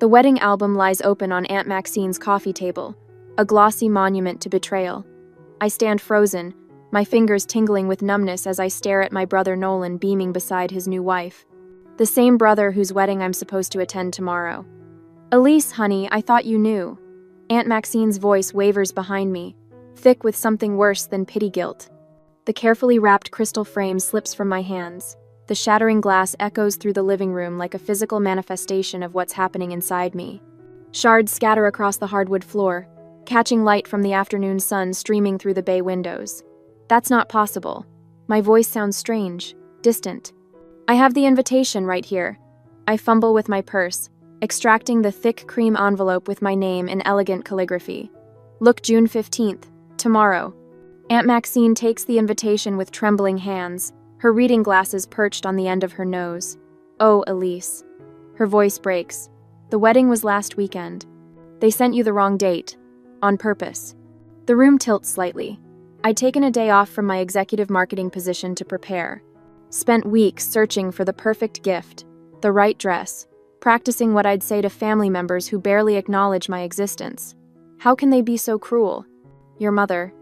The wedding album lies open on Aunt Maxine's coffee table, a glossy monument to betrayal. I stand frozen, my fingers tingling with numbness as I stare at my brother Nolan beaming beside his new wife. The same brother whose wedding I'm supposed to attend tomorrow. "Elise, honey, I thought you knew." Aunt Maxine's voice wavers behind me, thick with something worse than pity guilt. The carefully wrapped crystal frame slips from my hands. The shattering glass echoes through the living room like a physical manifestation of what's happening inside me. Shards scatter across the hardwood floor, catching light from the afternoon sun streaming through the bay windows. That's not possible. My voice sounds strange, distant. I have the invitation right here. I fumble with my purse, extracting the thick cream envelope with my name in elegant calligraphy. Look, June 15th, tomorrow. Aunt Maxine takes the invitation with trembling hands, her reading glasses perched on the end of her nose. "Oh, Elise." Her voice breaks. "The wedding was last weekend. They sent you the wrong date. On purpose." The room tilts slightly. I'd taken a day off from my executive marketing position to prepare. Spent weeks searching for the perfect gift, the right dress, practicing what I'd say to family members who barely acknowledge my existence. How can they be so cruel? "Your mother."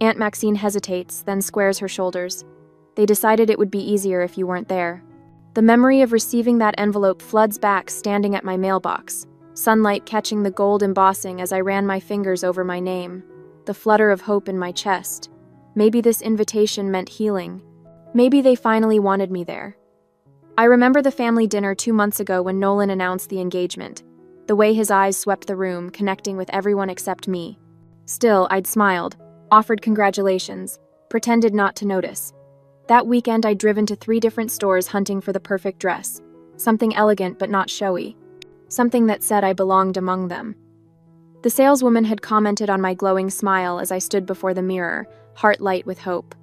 Aunt Maxine hesitates, then squares her shoulders. "They decided it would be easier if you weren't there." The memory of receiving that envelope floods back standing at my mailbox, sunlight catching the gold embossing as I ran my fingers over my name, the flutter of hope in my chest. Maybe this invitation meant healing. Maybe they finally wanted me there. I remember the family dinner 2 months ago when Nolan announced the engagement, the way his eyes swept the room, connecting with everyone except me. Still, I'd smiled, offered congratulations, pretended not to notice. That weekend, I'd driven to 3 different stores hunting for the perfect dress, something elegant but not showy, something that said I belonged among them. The saleswoman had commented on my glowing smile as I stood before the mirror, heart light with hope.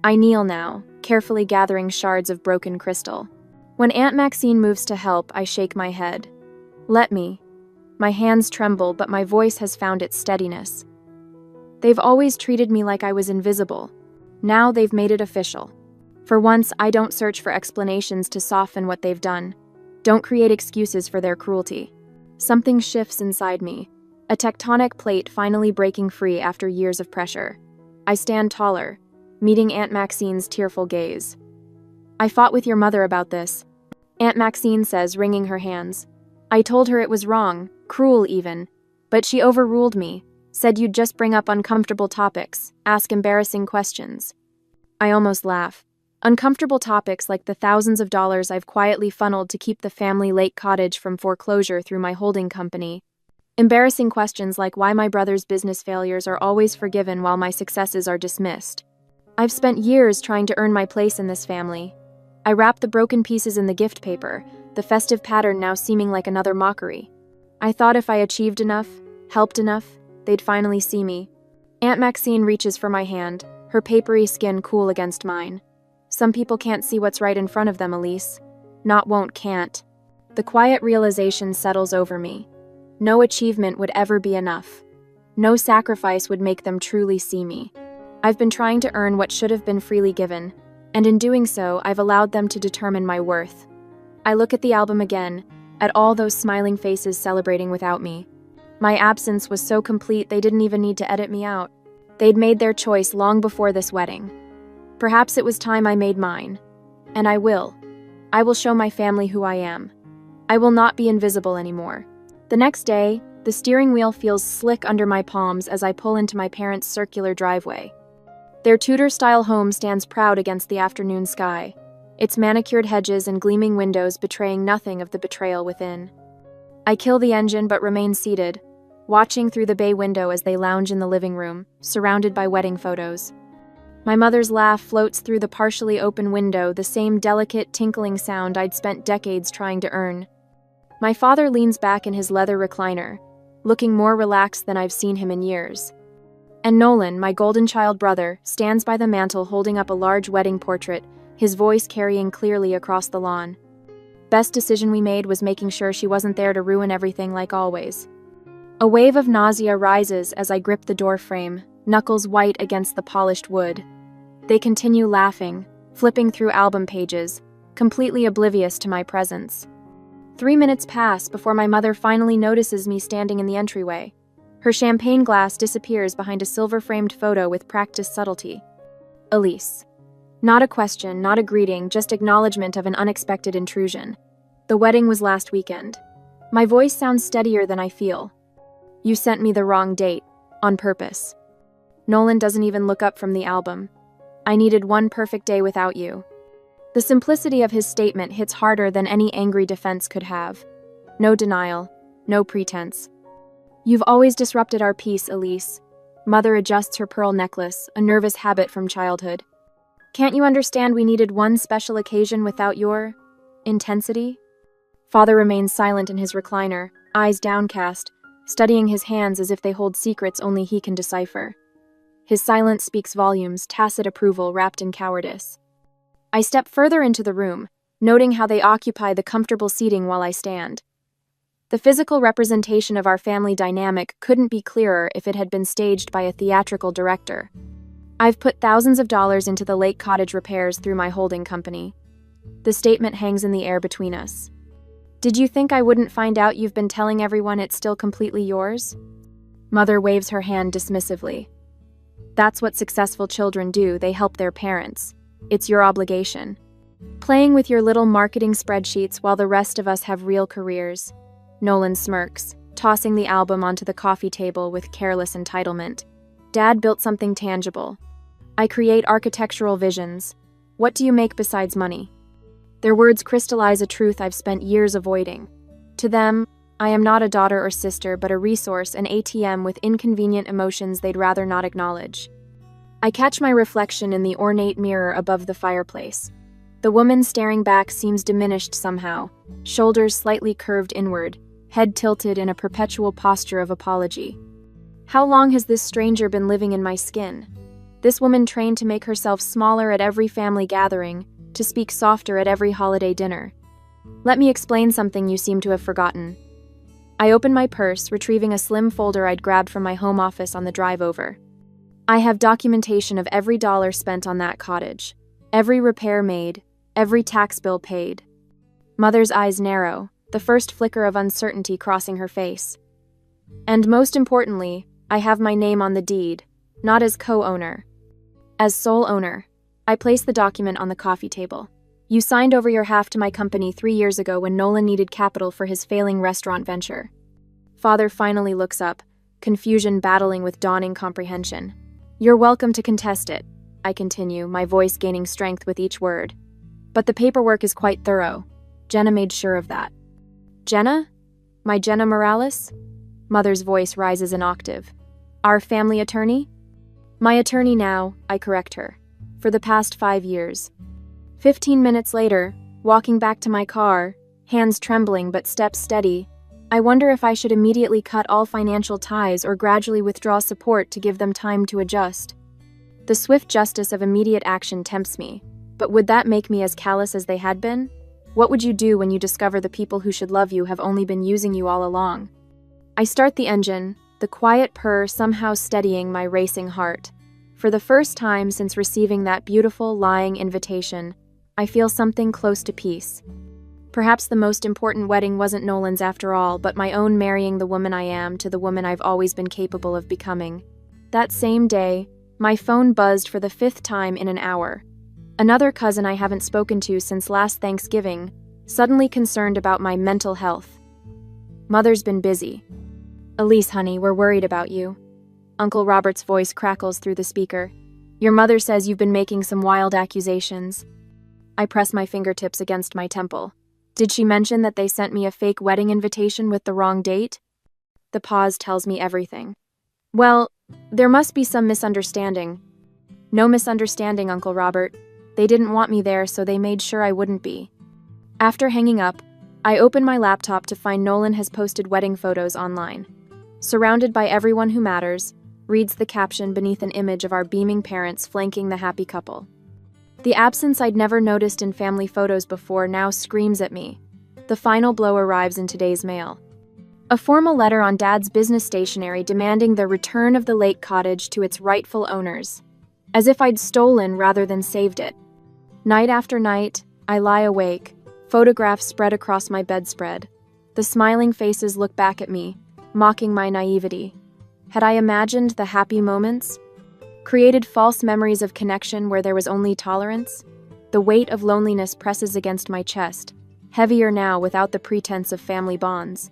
I kneel now, carefully gathering shards of broken crystal. When Aunt Maxine moves to help, I shake my head. "Let me." My hands tremble, but my voice has found its steadiness. They've always treated me like I was invisible. Now they've made it official. For once, I don't search for explanations to soften what they've done. Don't create excuses for their cruelty. Something shifts inside me, a tectonic plate finally breaking free after years of pressure. I stand taller, meeting Aunt Maxine's tearful gaze. "I fought with your mother about this," Aunt Maxine says, wringing her hands. "I told her it was wrong, cruel even, but she overruled me, said you'd just bring up uncomfortable topics, ask embarrassing questions." I almost laugh. Uncomfortable topics like the thousands of dollars I've quietly funneled to keep the family lake cottage from foreclosure through my holding company. Embarrassing questions like why my brother's business failures are always forgiven while my successes are dismissed. I've spent years trying to earn my place in this family. I wrap the broken pieces in the gift paper, the festive pattern now seeming like another mockery. I thought if I achieved enough, helped enough, they'd finally see me. Aunt Maxine reaches for my hand, her papery skin cool against mine. "Some people can't see what's right in front of them, Elise. Not won't, can't." The quiet realization settles over me. No achievement would ever be enough. No sacrifice would make them truly see me. I've been trying to earn what should have been freely given, and in doing so, I've allowed them to determine my worth. I look at the album again, at all those smiling faces celebrating without me. My absence was so complete they didn't even need to edit me out. They'd made their choice long before this wedding. Perhaps it was time I made mine. And I will. I will show my family who I am. I will not be invisible anymore. The next day, the steering wheel feels slick under my palms as I pull into my parents' circular driveway. Their Tudor-style home stands proud against the afternoon sky, its manicured hedges and gleaming windows betraying nothing of the betrayal within. I kill the engine but remain seated, watching through the bay window as they lounge in the living room, surrounded by wedding photos. My mother's laugh floats through the partially open window, the same delicate, tinkling sound I'd spent decades trying to earn. My father leans back in his leather recliner, looking more relaxed than I've seen him in years. And Nolan, my golden child brother, stands by the mantel holding up a large wedding portrait, his voice carrying clearly across the lawn. Best decision we made was making sure she wasn't there to ruin everything like always. A wave of nausea rises as I grip the door frame, knuckles white against the polished wood. They continue laughing, flipping through album pages, completely oblivious to my presence. 3 minutes pass before my mother finally notices me standing in the entryway. Her champagne glass disappears behind a silver-framed photo with practiced subtlety. Elise. Not a question, not a greeting, just acknowledgement of an unexpected intrusion. The wedding was last weekend. My voice sounds steadier than I feel. You sent me the wrong date, on purpose. Nolan doesn't even look up from the album. I needed one perfect day without you. The simplicity of his statement hits harder than any angry defense could have. No denial, no pretense. You've always disrupted our peace, Elise. Mother adjusts her pearl necklace, a nervous habit from childhood. Can't you understand we needed one special occasion without your intensity? Father remains silent in his recliner, eyes downcast, studying his hands as if they hold secrets only he can decipher. His silence speaks volumes, tacit approval wrapped in cowardice. I step further into the room, noting how they occupy the comfortable seating while I stand. The physical representation of our family dynamic couldn't be clearer if it had been staged by a theatrical director. I've put thousands of dollars into the lake cottage repairs through my holding company. The statement hangs in the air between us. Did you think I wouldn't find out you've been telling everyone it's still completely yours? Mother waves her hand dismissively. That's what successful children do, they help their parents. It's your obligation. Playing with your little marketing spreadsheets while the rest of us have real careers. Nolan smirks, tossing the album onto the coffee table with careless entitlement. Dad built something tangible. I create architectural visions. What do you make besides money? Their words crystallize a truth I've spent years avoiding. To them, I am not a daughter or sister, but a resource, an ATM with inconvenient emotions they'd rather not acknowledge. I catch my reflection in the ornate mirror above the fireplace. The woman staring back seems diminished somehow, shoulders slightly curved inward, head tilted in a perpetual posture of apology. How long has this stranger been living in my skin? This woman trained to make herself smaller at every family gathering, to speak softer at every holiday dinner. Let me explain something you seem to have forgotten. I open my purse, retrieving a slim folder I'd grabbed from my home office on the drive over. I have documentation of every dollar spent on that cottage, every repair made, every tax bill paid. Mother's eyes narrow, the first flicker of uncertainty crossing her face. And most importantly, I have my name on the deed, not as co-owner, as sole owner. I place the document on the coffee table. You signed over your half to my company 3 years ago when Nolan needed capital for his failing restaurant venture. Father finally looks up, confusion battling with dawning comprehension. You're welcome to contest it, I continue, my voice gaining strength with each word. But the paperwork is quite thorough. Jenna made sure of that. Jenna? My Jenna Morales? Mother's voice rises an octave. Our family attorney? My attorney now, I correct her. For the past 5 years. 15 minutes later, walking back to my car, hands trembling but steps steady, I wonder if I should immediately cut all financial ties or gradually withdraw support to give them time to adjust. The swift justice of immediate action tempts me, but would that make me as callous as they had been? What would you do when you discover the people who should love you have only been using you all along? I start the engine, the quiet purr somehow steadying my racing heart. For the first time since receiving that beautiful, lying invitation, I feel something close to peace. Perhaps the most important wedding wasn't Nolan's after all, but my own marrying the woman I am to the woman I've always been capable of becoming. That same day, my phone buzzed for the 5th time in an hour. Another cousin I haven't spoken to since last Thanksgiving, suddenly concerned about my mental health. Mother's been busy. Elise, honey, we're worried about you. Uncle Robert's voice crackles through the speaker. Your mother says you've been making some wild accusations. I press my fingertips against my temple. Did she mention that they sent me a fake wedding invitation with the wrong date? The pause tells me everything. Well, there must be some misunderstanding. No misunderstanding, Uncle Robert. They didn't want me there, so they made sure I wouldn't be. After hanging up, I open my laptop to find Nolan has posted wedding photos online. Surrounded by everyone who matters, reads the caption beneath an image of our beaming parents flanking the happy couple. The absence I'd never noticed in family photos before now screams at me. The final blow arrives in today's mail. A formal letter on Dad's business stationery demanding the return of the lake cottage to its rightful owners. As if I'd stolen rather than saved it. Night after night, I lie awake, Photographs spread across my bedspread. The smiling faces look back at me, mocking my naivety. Had I imagined the happy moments? Created false memories of connection where there was only tolerance? The weight of loneliness presses against my chest, heavier now without the pretense of family bonds.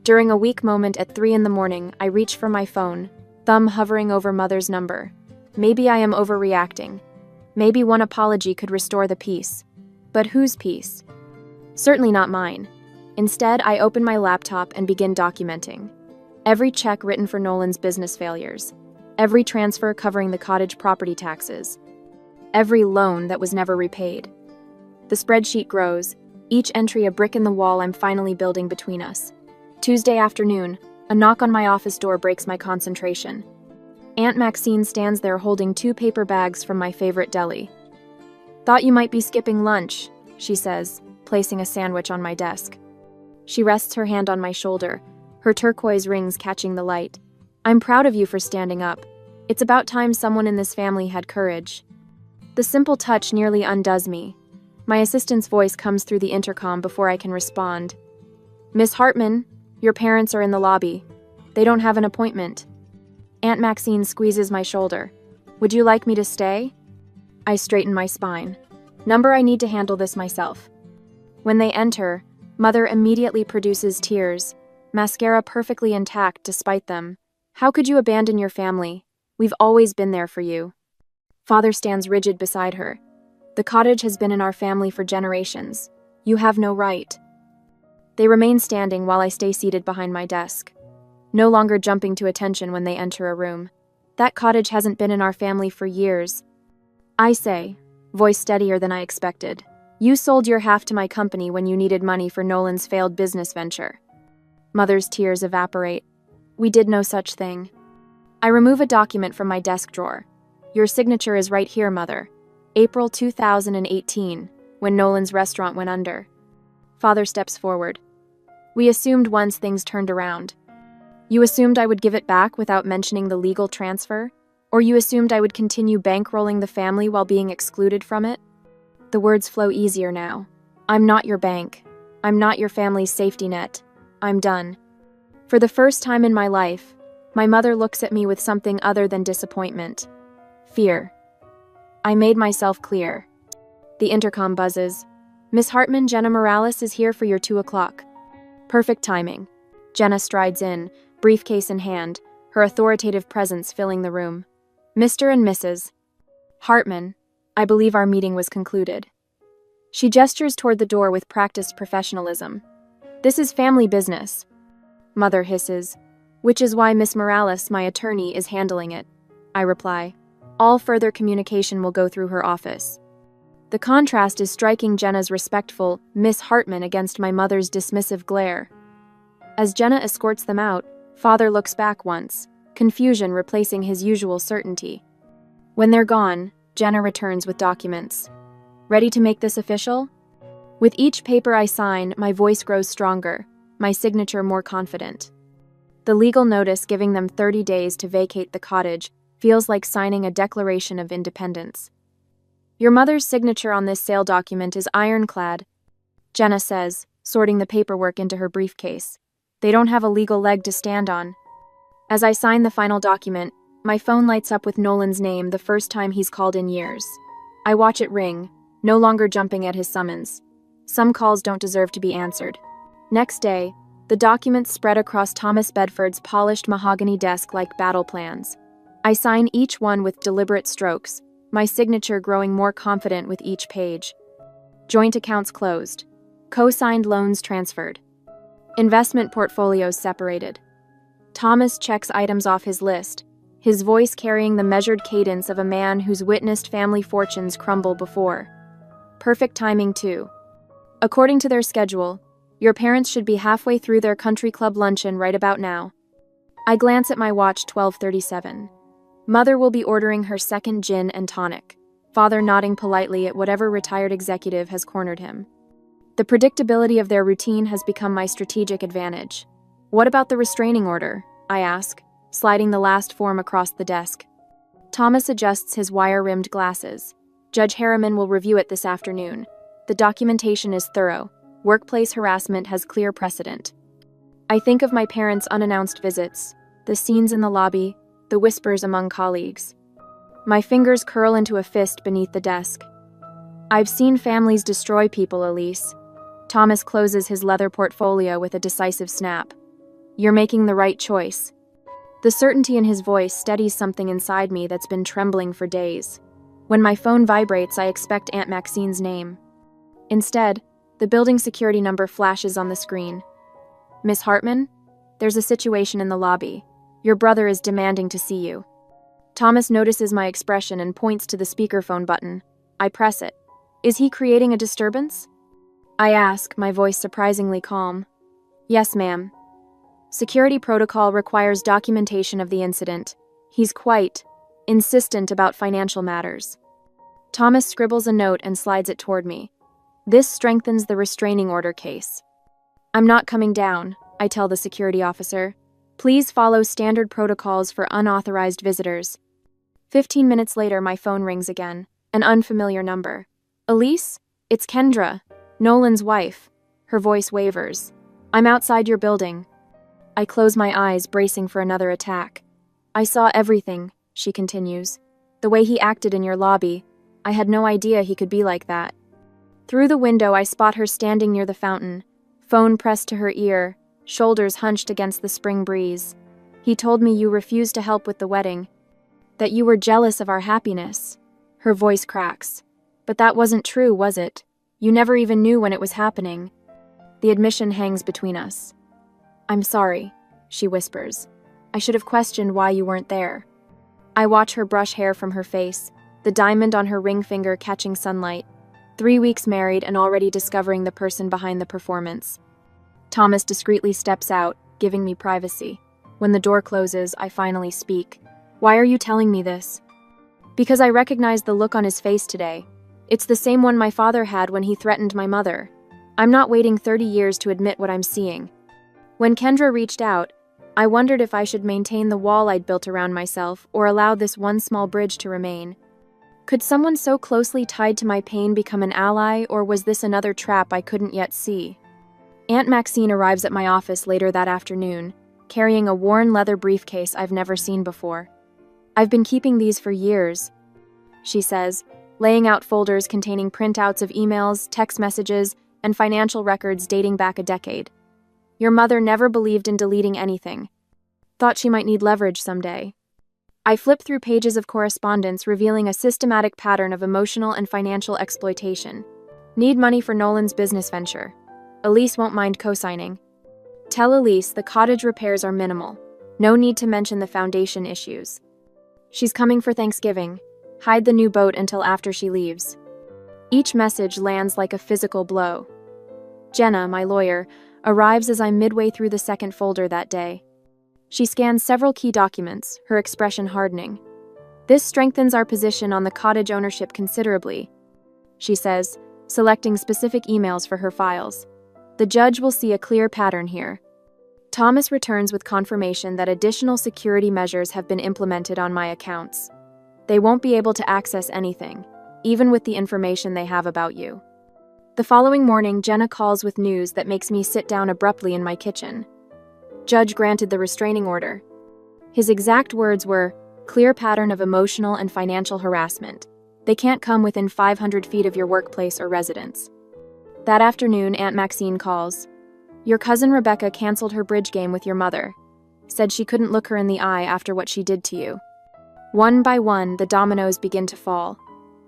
During a weak moment at 3 a.m, I reach for my phone, thumb hovering over mother's number. Maybe I am overreacting. Maybe one apology could restore the peace. But whose peace? Certainly not mine. Instead, I open my laptop and begin documenting. Every check written for Nolan's business failures. Every transfer covering the cottage property taxes. Every loan that was never repaid. The spreadsheet grows, each entry a brick in the wall I'm finally building between us. Tuesday afternoon, a knock on my office door breaks my concentration. Aunt Maxine stands there holding 2 paper bags from my favorite deli. "Thought you might be skipping lunch," she says, placing a sandwich on my desk. She rests her hand on my shoulder, her turquoise rings catching the light. "I'm proud of you for standing up. It's about time someone in this family had courage." The simple touch nearly undoes me. My assistant's voice comes through the intercom before I can respond. "Miss Hartman, your parents are in the lobby. They don't have an appointment." Aunt Maxine squeezes my shoulder. "Would you like me to stay?" I straighten my spine. "Number, I need to handle this myself." When they enter, Mother immediately produces tears, mascara perfectly intact despite them. "How could you abandon your family? We've always been there for you." Father stands rigid beside her. "The cottage has been in our family for generations. You have no right." They remain standing while I stay seated behind my desk, no longer jumping to attention when they enter a room. "That cottage hasn't been in our family for years." I say, voice steadier than I expected. "You sold your half to my company when you needed money for Nolan's failed business venture." Mother's tears evaporate. "We did no such thing." I remove a document from my desk drawer. "Your signature is right here, Mother. April 2018, when Nolan's restaurant went under." Father steps forward. "We assumed once things turned around. You assumed I would give it back without mentioning the legal transfer? Or you assumed I would continue bankrolling the family while being excluded from it?" The words flow easier now. "I'm not your bank. I'm not your family's safety net. I'm done." For the first time in my life, my mother looks at me with something other than disappointment. Fear. I made myself clear. The intercom buzzes. "Miss Hartman, Jenna Morales is here for your 2 o'clock. Perfect timing. Jenna strides in, briefcase in hand, her authoritative presence filling the room. "Mr. and Mrs. Hartman, I believe our meeting was concluded." She gestures toward the door with practiced professionalism. "This is family business." Mother hisses. "Which is why Miss Morales, my attorney, is handling it." I reply. "All further communication will go through her office." The contrast is striking. Jenna's respectful Miss Hartman against my mother's dismissive glare. As Jenna escorts them out, Father looks back once, confusion replacing his usual certainty. When they're gone, Jenna returns with documents. "Ready to make this official?" With each paper I sign, my voice grows stronger, my signature more confident. The legal notice giving them 30 days to vacate the cottage feels like signing a declaration of independence. "Your mother's signature on this sale document is ironclad," Jenna says, sorting the paperwork into her briefcase. "They don't have a legal leg to stand on." As I sign the final document, my phone lights up with Nolan's name, the first time he's called in years. I watch it ring, no longer jumping at his summons. Some calls don't deserve to be answered. Next day, the documents spread across Thomas Bedford's polished mahogany desk like battle plans. I sign each one with deliberate strokes, my signature growing more confident with each page. Joint accounts closed. Co-signed loans transferred. Investment portfolios separated. Thomas checks items off his list, his voice carrying the measured cadence of a man who's witnessed family fortunes crumble before. Perfect timing, too. According to their schedule, your parents should be halfway through their country club luncheon right about now. I glance at my watch, 12:37. Mother will be ordering her second gin and tonic, Father nodding politely at whatever retired executive has cornered him. The predictability of their routine has become my strategic advantage. "What about the restraining order?" I ask, sliding the last form across the desk. Thomas adjusts his wire-rimmed glasses. "Judge Harriman will review it this afternoon. The documentation is thorough. Workplace harassment has clear precedent. I think of my parents' unannounced visits, the scenes in the lobby, the whispers among colleagues. My fingers curl into a fist beneath the desk. I've seen families destroy people, Elise. Thomas closes his leather portfolio with a decisive snap. You're making the right choice. The certainty in his voice steadies something inside me that's been trembling for days. When my phone vibrates, I expect Aunt Maxine's name. Instead, the building security number flashes on the screen. Miss Hartman? There's a situation in the lobby. Your brother is demanding to see you. Thomas notices my expression and points to the speakerphone button. I press it. Is he creating a disturbance? I ask, my voice surprisingly calm. Yes, ma'am. Security protocol requires documentation of the incident. He's quite insistent about financial matters. Thomas scribbles a note and slides it toward me. This strengthens the restraining order case. I'm not coming down, I tell the security officer. Please follow standard protocols for unauthorized visitors. 15 minutes later, my phone rings again. An unfamiliar number. Elise? It's Kendra, Nolan's wife. Her voice wavers. I'm outside your building. I close my eyes, bracing for another attack. I saw everything, she continues. The way he acted in your lobby. I had no idea he could be like that. Through the window, I spot her standing near the fountain, phone pressed to her ear, shoulders hunched against the spring breeze. He told me you refused to help with the wedding, that you were jealous of our happiness. Her voice cracks. But that wasn't true, was it? You never even knew when it was happening. The admission hangs between us. I'm sorry, she whispers. I should have questioned why you weren't there. I watch her brush hair from her face, the diamond on her ring finger catching sunlight. 3 weeks married and already discovering the person behind the performance. Thomas discreetly steps out, giving me privacy. When the door closes, I finally speak. Why are you telling me this? Because I recognize the look on his face today. It's the same one my father had when he threatened my mother. I'm not waiting 30 years to admit what I'm seeing. When Kendra reached out, I wondered if I should maintain the wall I'd built around myself or allow this one small bridge to remain. Could someone so closely tied to my pain become an ally, or was this another trap I couldn't yet see? Aunt Maxine arrives at my office later that afternoon, carrying a worn leather briefcase I've never seen before. I've been keeping these for years, she says, laying out folders containing printouts of emails, text messages, and financial records dating back a decade. Your mother never believed in deleting anything. Thought she might need leverage someday. I flip through pages of correspondence revealing a systematic pattern of emotional and financial exploitation. Need money for Nolan's business venture. Elise won't mind co-signing. Tell Elise the cottage repairs are minimal. No need to mention the foundation issues. She's coming for Thanksgiving. Hide the new boat until after she leaves. Each message lands like a physical blow. Jenna, my lawyer, arrives as I'm midway through the second folder that day. She scans several key documents, her expression hardening. This strengthens our position on the cottage ownership considerably, she says, selecting specific emails for her files. The judge will see a clear pattern here. Thomas returns with confirmation that additional security measures have been implemented on my accounts. They won't be able to access anything, even with the information they have about you. The following morning, Jenna calls with news that makes me sit down abruptly in my kitchen. Judge granted the restraining order. His exact words were, clear pattern of emotional and financial harassment. They can't come within 500 feet of your workplace or residence. That afternoon, Aunt Maxine calls. Your cousin Rebecca canceled her bridge game with your mother. Said she couldn't look her in the eye after what she did to you. One by one, the dominoes begin to fall.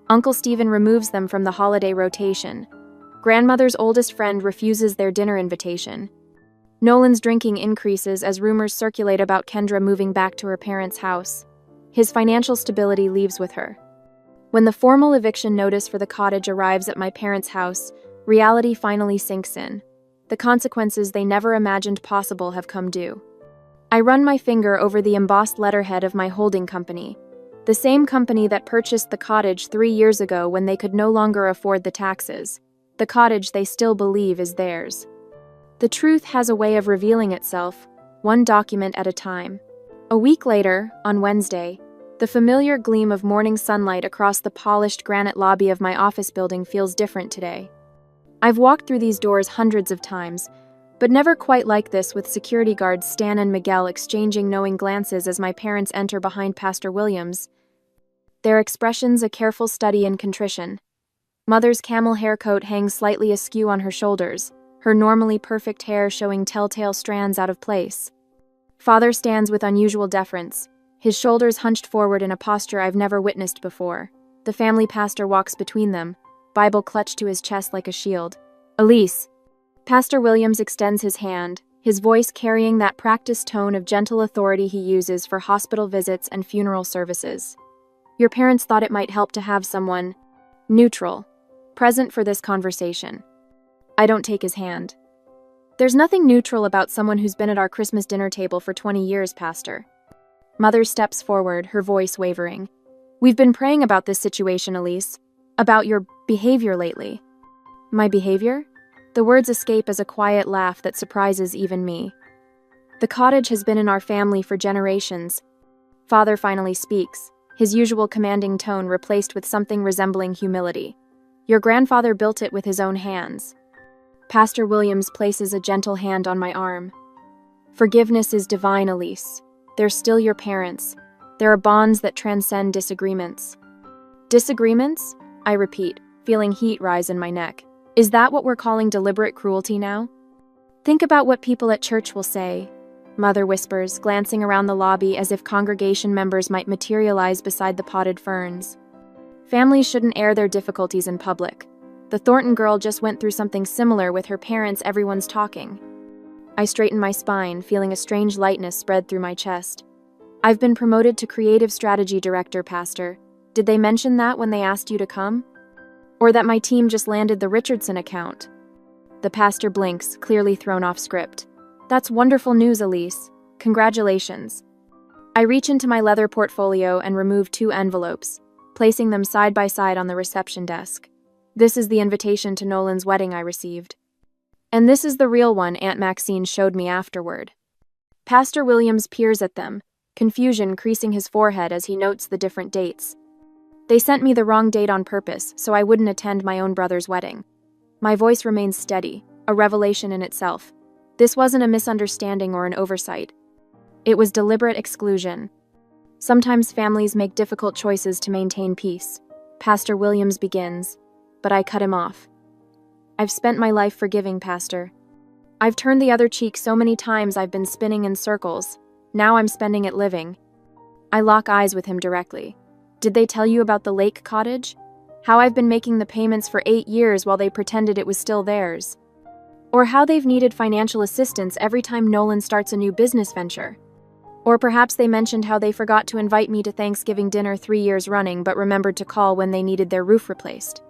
Uncle Stephen removes them from the holiday rotation. Grandmother's oldest friend refuses their dinner invitation. Nolan's drinking increases as rumors circulate about Kendra moving back to her parents' house. His financial stability leaves with her. When the formal eviction notice for the cottage arrives at my parents' house, reality finally sinks in. The consequences they never imagined possible have come due. I run my finger over the embossed letterhead of my holding company, the same company that purchased the cottage 3 years ago when they could no longer afford the taxes, the cottage they still believe is theirs. The truth has a way of revealing itself, one document at a time. A week later, on Wednesday, the familiar gleam of morning sunlight across the polished granite lobby of my office building feels different today. I've walked through these doors hundreds of times, but never quite like this, with security guards Stan and Miguel exchanging knowing glances as my parents enter behind Pastor Williams, their expressions a careful study in contrition. Mother's camel hair coat hangs slightly askew on her shoulders, her normally perfect hair showing telltale strands out of place. Father stands with unusual deference, his shoulders hunched forward in a posture I've never witnessed before. The family pastor walks between them, Bible clutched to his chest like a shield. Elise. Pastor Williams extends his hand, his voice carrying that practiced tone of gentle authority he uses for hospital visits and funeral services. Your parents thought it might help to have someone neutral present for this conversation. I don't take his hand. There's nothing neutral about someone who's been at our Christmas dinner table for 20 years, Pastor. Mother steps forward, her voice wavering. We've been praying about this situation, Elise. About your behavior lately. My behavior? The words escape as a quiet laugh that surprises even me. The cottage has been in our family for generations. Father finally speaks, his usual commanding tone replaced with something resembling humility. Your grandfather built it with his own hands. Pastor Williams places a gentle hand on my arm. Forgiveness is divine, Elise. They're still your parents. There are bonds that transcend disagreements. Disagreements? I repeat, feeling heat rise in my neck. Is that what we're calling deliberate cruelty now? Think about what people at church will say, Mother whispers, glancing around the lobby as if congregation members might materialize beside the potted ferns. Families shouldn't air their difficulties in public. The Thornton girl just went through something similar with her parents. Everyone's talking. I straighten my spine, feeling a strange lightness spread through my chest. I've been promoted to Creative Strategy Director, Pastor. Did they mention that when they asked you to come? Or that my team just landed the Richardson account? The pastor blinks, clearly thrown off script. That's wonderful news, Elise. Congratulations. I reach into my leather portfolio and remove 2 envelopes, placing them side by side on the reception desk. This is the invitation to Nolan's wedding I received. And this is the real one Aunt Maxine showed me afterward. Pastor Williams peers at them, confusion creasing his forehead as he notes the different dates. They sent me the wrong date on purpose so I wouldn't attend my own brother's wedding. My voice remains steady, a revelation in itself. This wasn't a misunderstanding or an oversight. It was deliberate exclusion. Sometimes families make difficult choices to maintain peace. Pastor Williams begins, but I cut him off. I've spent my life forgiving, Pastor. I've turned the other cheek so many times I've been spinning in circles. Now I'm spending it living. I lock eyes with him directly. Did they tell you about the lake cottage? How I've been making the payments for 8 years while they pretended it was still theirs? Or how they've needed financial assistance every time Nolan starts a new business venture? Or perhaps they mentioned how they forgot to invite me to Thanksgiving dinner 3 years running but remembered to call when they needed their roof replaced.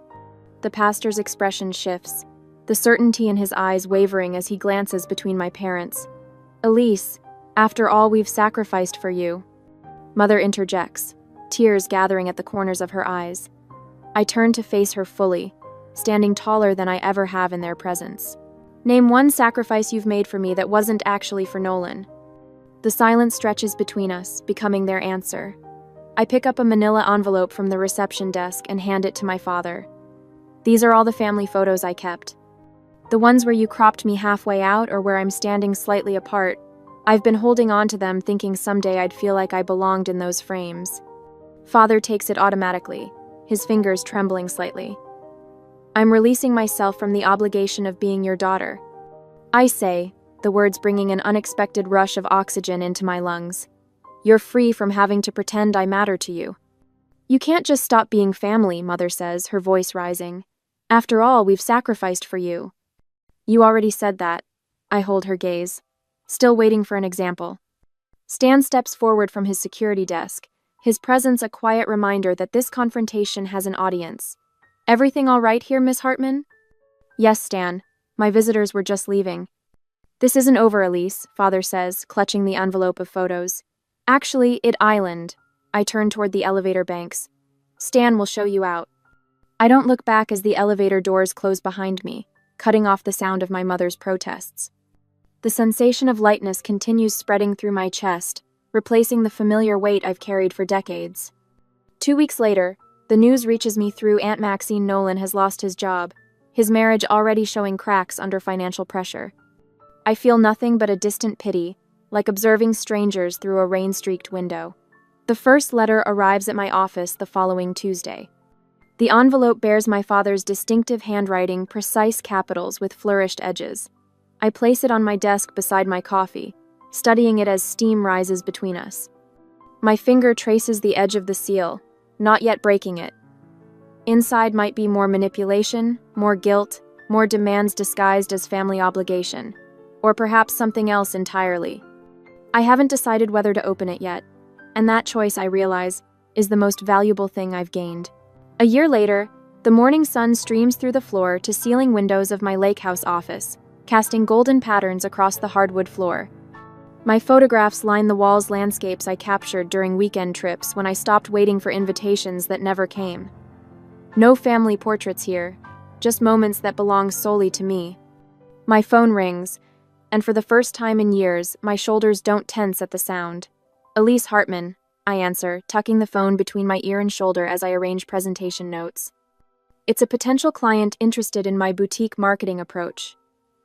The pastor's expression shifts, the certainty in his eyes wavering as he glances between my parents. Elise, after all we've sacrificed for you. Mother interjects, tears gathering at the corners of her eyes. I turn to face her fully, standing taller than I ever have in their presence. Name one sacrifice you've made for me that wasn't actually for Nolan. The silence stretches between us, becoming their answer. I pick up a manila envelope from the reception desk and hand it to my father. These are all the family photos I kept. The ones where you cropped me halfway out or where I'm standing slightly apart. I've been holding on to them, thinking someday I'd feel like I belonged in those frames. Father takes it automatically, his fingers trembling slightly. I'm releasing myself from the obligation of being your daughter. I say, the words bringing an unexpected rush of oxygen into my lungs. You're free from having to pretend I matter to you. You can't just stop being family, Mother says, her voice rising. After all, we've sacrificed for you. You already said that. I hold her gaze, still waiting for an example. Stan steps forward from his security desk, his presence a quiet reminder that this confrontation has an audience. Everything all right here, Miss Hartman? Yes, Stan. My visitors were just leaving. This isn't over, Elise, Father says, clutching the envelope of photos. Actually, it island. I turn toward the elevator banks. Stan will show you out. I don't look back as the elevator doors close behind me, cutting off the sound of my mother's protests. The sensation of lightness continues spreading through my chest, replacing the familiar weight I've carried for decades. 2 weeks later, the news reaches me through Aunt Maxine. Nolan has lost his job. his marriage already showing cracks under financial pressure. I feel nothing but a distant pity, like observing strangers through a rain-streaked window. The first letter arrives at my office the following Tuesday. The envelope bears my father's distinctive handwriting, precise capitals with flourished edges. I place it on my desk beside my coffee, studying it as steam rises between us. My finger traces the edge of the seal, not yet breaking it. Inside might be more manipulation, more guilt, more demands disguised as family obligation, or perhaps something else entirely. I haven't decided whether to open it yet, and that choice, I realize, is the most valuable thing I've gained. A year later, the morning sun streams through the floor to ceiling windows of my lake house office, casting golden patterns across the hardwood floor. My photographs line the walls, landscapes I captured during weekend trips when I stopped waiting for invitations that never came. No family portraits here, just moments that belong solely to me. My phone rings, and for the first time in years, my shoulders don't tense at the sound. Elise Hartman, I answer, tucking the phone between my ear and shoulder as I arrange presentation notes. It's a potential client interested in my boutique marketing approach.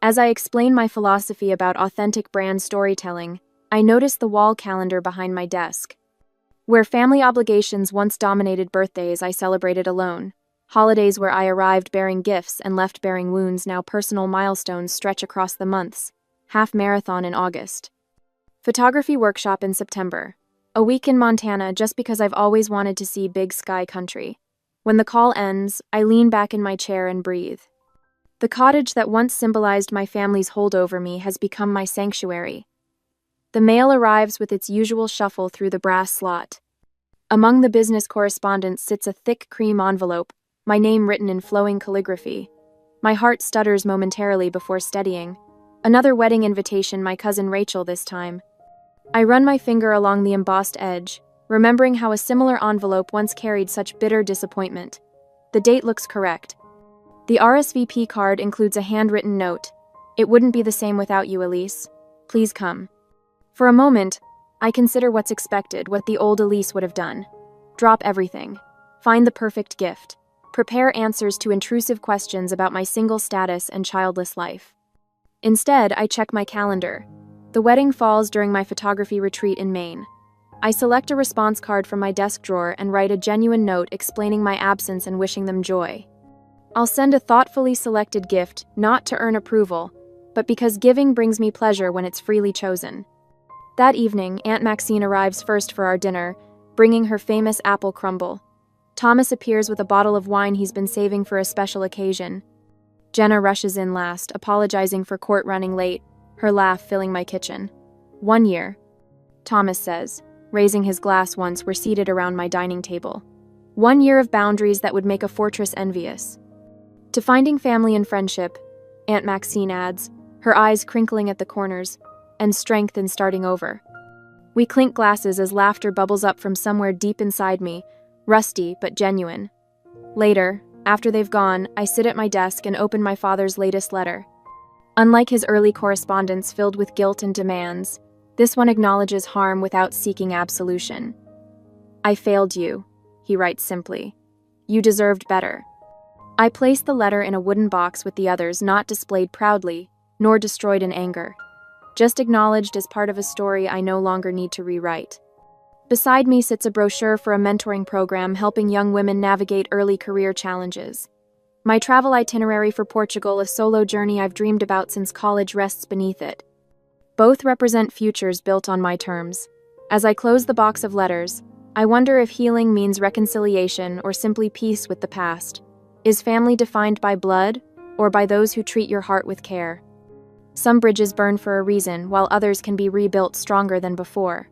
As I explain my philosophy about authentic brand storytelling, I notice the wall calendar behind my desk. Where family obligations once dominated birthdays, I celebrated alone. Holidays where I arrived bearing gifts and left bearing wounds, now personal milestones stretch across the months. Half marathon in August. Photography workshop in September. A week in Montana just because I've always wanted to see big sky country. When the call ends, I lean back in my chair and breathe. The cottage that once symbolized my family's hold over me has become my sanctuary. The mail arrives with its usual shuffle through the brass slot. Among the business correspondence sits a thick cream envelope, my name written in flowing calligraphy. My heart stutters momentarily before steadying. Another wedding invitation, my cousin Rachel this time. I run my finger along the embossed edge, remembering how a similar envelope once carried such bitter disappointment. The date looks correct. The RSVP card includes a handwritten note. It wouldn't be the same without you, Elise. Please come. For a moment, I consider what's expected, what the old Elise would have done. Drop everything. Find the perfect gift. Prepare answers to intrusive questions about my single status and childless life. Instead, I check my calendar. The wedding falls during my photography retreat in Maine. I select a response card from my desk drawer and write a genuine note explaining my absence and wishing them joy. I'll send a thoughtfully selected gift, not to earn approval, but because giving brings me pleasure when it's freely chosen. That evening, Aunt Maxine arrives first for our dinner, bringing her famous apple crumble. Thomas appears with a bottle of wine he's been saving for a special occasion. Jenna rushes in last, apologizing for court running late, her laugh filling my kitchen. 1 year, Thomas says, raising his glass once we're seated around my dining table. 1 year of boundaries that would make a fortress envious. To finding family and friendship, Aunt Maxine adds, her eyes crinkling at the corners, and strength in starting over. We clink glasses as laughter bubbles up from somewhere deep inside me, rusty but genuine. Later, after they've gone, I sit at my desk and open my father's latest letter. Unlike his early correspondence filled with guilt and demands, this one acknowledges harm without seeking absolution. I failed you, he writes simply. You deserved better. I place the letter in a wooden box with the others, not displayed proudly, nor destroyed in anger. Just acknowledged as part of a story I no longer need to rewrite. Beside me sits a brochure for a mentoring program helping young women navigate early career challenges. My travel itinerary for Portugal, a solo journey I've dreamed about since college, rests beneath it. Both represent futures built on my terms. As I close the box of letters, I wonder if healing means reconciliation or simply peace with the past. Is family defined by blood, or by those who treat your heart with care? Some bridges burn for a reason, while others can be rebuilt stronger than before.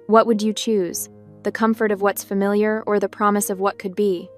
What would you choose? The comfort of what's familiar or the promise of what could be?